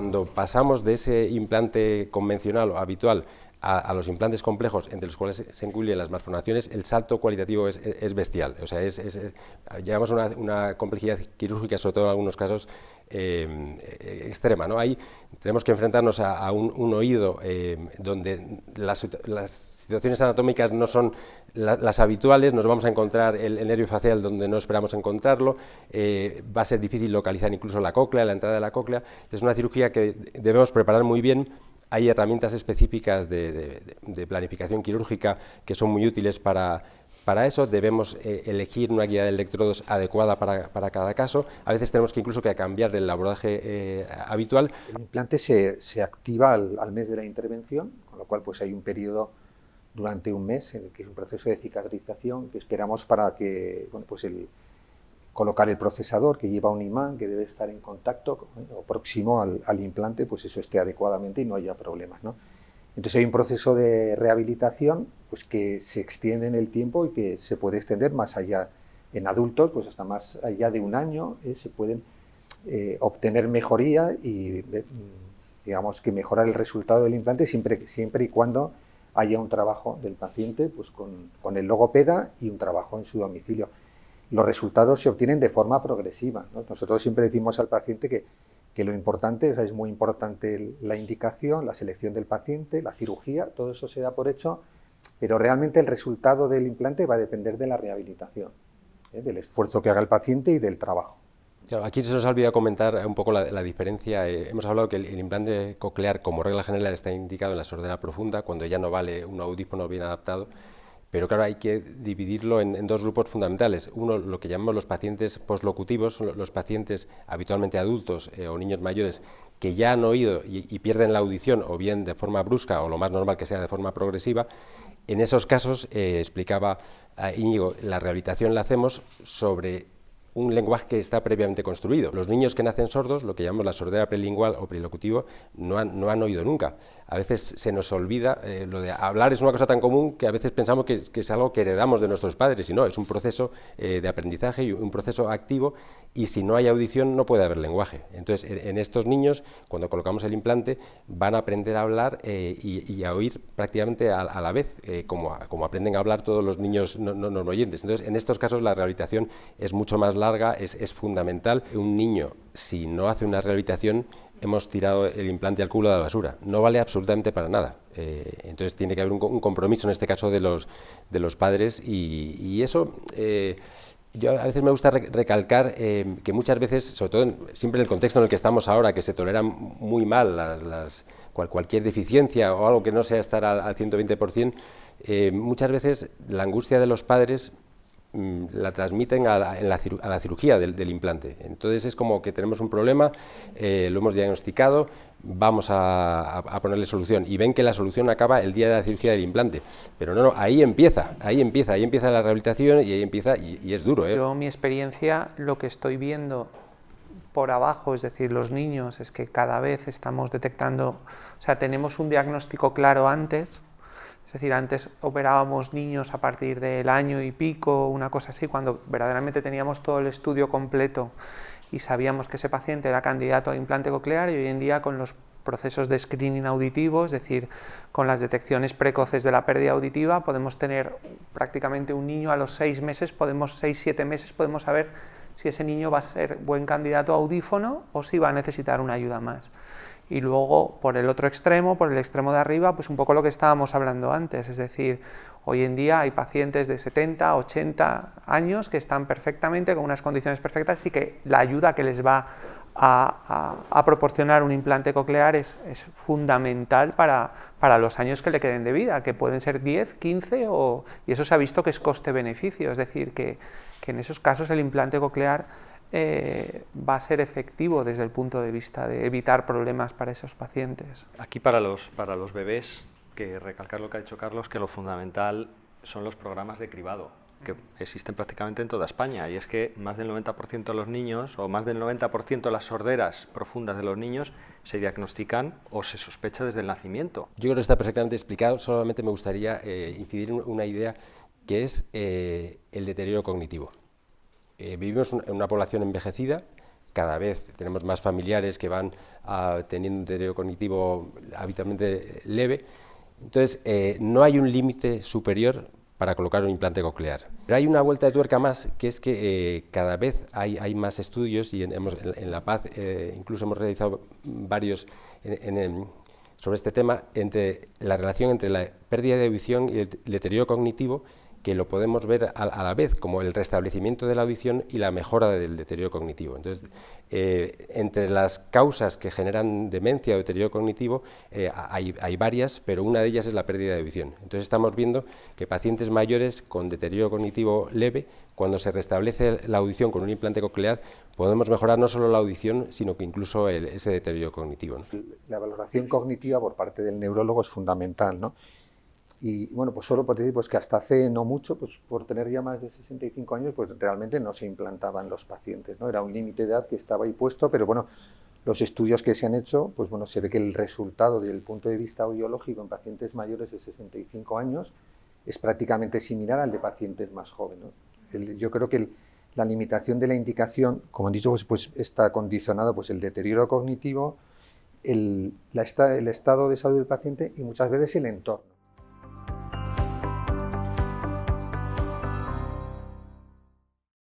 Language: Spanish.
cuando pasamos de ese implante convencional o habitual a los implantes complejos, entre los cuales se incluyen las malformaciones, el salto cualitativo es bestial. O sea, llegamos a una complejidad quirúrgica, sobre todo en algunos casos, extrema, ¿no? Ahí tenemos que enfrentarnos a un oído donde las situaciones anatómicas no son las habituales, nos vamos a encontrar el nervio facial donde no esperamos encontrarlo, va a ser difícil localizar incluso la cóclea, la entrada de la cóclea. Es una cirugía que debemos preparar muy bien. Hay herramientas específicas de planificación quirúrgica que son muy útiles para eso. Debemos elegir una guía de electrodos adecuada para cada caso. A veces tenemos que incluso cambiar el abordaje habitual. El implante se activa al mes de la intervención, con lo cual pues hay un periodo durante un mes en el que es un proceso de cicatrización que esperamos para que colocar el procesador, que lleva un imán que debe estar en contacto o próximo al implante, pues eso esté adecuadamente y no haya problemas, ¿no? Entonces hay un proceso de rehabilitación pues que se extiende en el tiempo y que se puede extender más allá. En adultos, pues hasta más allá de un año se pueden obtener mejoría y digamos que mejorar el resultado del implante siempre y cuando haya un trabajo del paciente pues con el logopeda y un trabajo en su domicilio. Los resultados se obtienen de forma progresiva, ¿no? Nosotros siempre decimos al paciente que lo importante, o sea, es muy importante la indicación, la selección del paciente, la cirugía, todo eso se da por hecho, pero realmente el resultado del implante va a depender de la rehabilitación, del esfuerzo que haga el paciente y del trabajo. Claro, aquí se nos ha olvidado comentar un poco la diferencia. Hemos hablado que el implante coclear, como regla general, está indicado en la sordera profunda, cuando ya no vale un audífono bien adaptado. Pero claro, hay que dividirlo en dos grupos fundamentales. Uno, lo que llamamos los pacientes poslocutivos, son los pacientes habitualmente adultos o niños mayores que ya han oído y pierden la audición, o bien de forma brusca, o lo más normal que sea de forma progresiva. En esos casos, explicaba Íñigo, la rehabilitación la hacemos sobre un lenguaje que está previamente construido. Los niños que nacen sordos, lo que llamamos la sordera prelingual o prelocutiva, no han oído nunca. A veces se nos olvida, lo de hablar es una cosa tan común que a veces pensamos que es algo que heredamos de nuestros padres, y no, es un proceso de aprendizaje y un proceso activo, y si no hay audición no puede haber lenguaje. Entonces, en estos niños, cuando colocamos el implante, van a aprender a hablar y a oír prácticamente a la vez, como aprenden a hablar todos los niños no oyentes. Entonces, en estos casos la rehabilitación es mucho más larga, es fundamental. Un niño, si no hace una rehabilitación, hemos tirado el implante al culo de la basura. No vale absolutamente para nada. Entonces tiene que haber un compromiso, en este caso, de los padres, y eso... yo a veces me gusta recalcar que muchas veces, sobre todo siempre en el contexto en el que estamos ahora, que se toleran muy mal cualquier deficiencia o algo que no sea estar al 120%, muchas veces la angustia de los padres la transmiten a la cirugía del implante. Entonces es como que tenemos un problema, lo hemos diagnosticado, vamos a ponerle solución, y ven que la solución acaba el día de la cirugía del implante, pero no, ahí empieza la rehabilitación, y ahí empieza, y es duro, ¿eh? Yo, mi experiencia, lo que estoy viendo por abajo, es decir, los niños, es que cada vez estamos detectando, o sea, tenemos un diagnóstico claro antes. Es decir, antes operábamos niños a partir del año y pico, una cosa así, cuando verdaderamente teníamos todo el estudio completo y sabíamos que ese paciente era candidato a implante coclear, y hoy en día con los procesos de screening auditivo, es decir, con las detecciones precoces de la pérdida auditiva, podemos tener prácticamente un niño a los 6 meses, 6-7 meses, podemos saber si ese niño va a ser buen candidato a audífono o si va a necesitar una ayuda más. Y luego, por el otro extremo, por el extremo de arriba, pues un poco lo que estábamos hablando antes, es decir, hoy en día hay pacientes de 70, 80 años que están perfectamente, con unas condiciones perfectas, y que la ayuda que les va a proporcionar un implante coclear es fundamental para los años que le queden de vida, que pueden ser 10, 15, y eso se ha visto que es coste-beneficio, es decir, que en esos casos el implante coclear va a ser efectivo desde el punto de vista de evitar problemas para esos pacientes. Aquí para los bebés, que recalcar lo que ha dicho Carlos, que lo fundamental son los programas de cribado, que existen prácticamente en toda España, y es que más del 90% de los niños, o más del 90% de las sorderas profundas de los niños, se diagnostican o se sospecha desde el nacimiento. Yo creo que está perfectamente explicado, solamente me gustaría incidir en una idea, que es el deterioro cognitivo. Vivimos en una población envejecida, cada vez tenemos más familiares que van teniendo un deterioro cognitivo habitualmente leve. Entonces, no hay un límite superior para colocar un implante coclear. Pero hay una vuelta de tuerca más, que es que cada vez hay más estudios, y en La Paz incluso hemos realizado varios sobre este tema, entre la relación entre la pérdida de audición y el deterioro cognitivo, que lo podemos ver a la vez como el restablecimiento de la audición y la mejora del deterioro cognitivo. Entonces, entre las causas que generan demencia o deterioro cognitivo hay varias, pero una de ellas es la pérdida de audición. Entonces estamos viendo que pacientes mayores con deterioro cognitivo leve, cuando se restablece la audición con un implante coclear, podemos mejorar no solo la audición, sino que incluso ese deterioro cognitivo, ¿no? La valoración cognitiva por parte del neurólogo es fundamental, ¿no? Y bueno, pues solo por decir pues que hasta hace no mucho, pues por tener ya más de 65 años, pues realmente no se implantaban los pacientes, ¿no? Era un límite de edad que estaba ahí puesto, pero bueno, los estudios que se han hecho, pues bueno, se ve que el resultado desde el punto de vista audiológico en pacientes mayores de 65 años es prácticamente similar al de pacientes más jóvenes, ¿no? Yo creo que la limitación de la indicación, como han dicho, pues está condicionado pues el deterioro cognitivo, el estado de salud del paciente y muchas veces el entorno.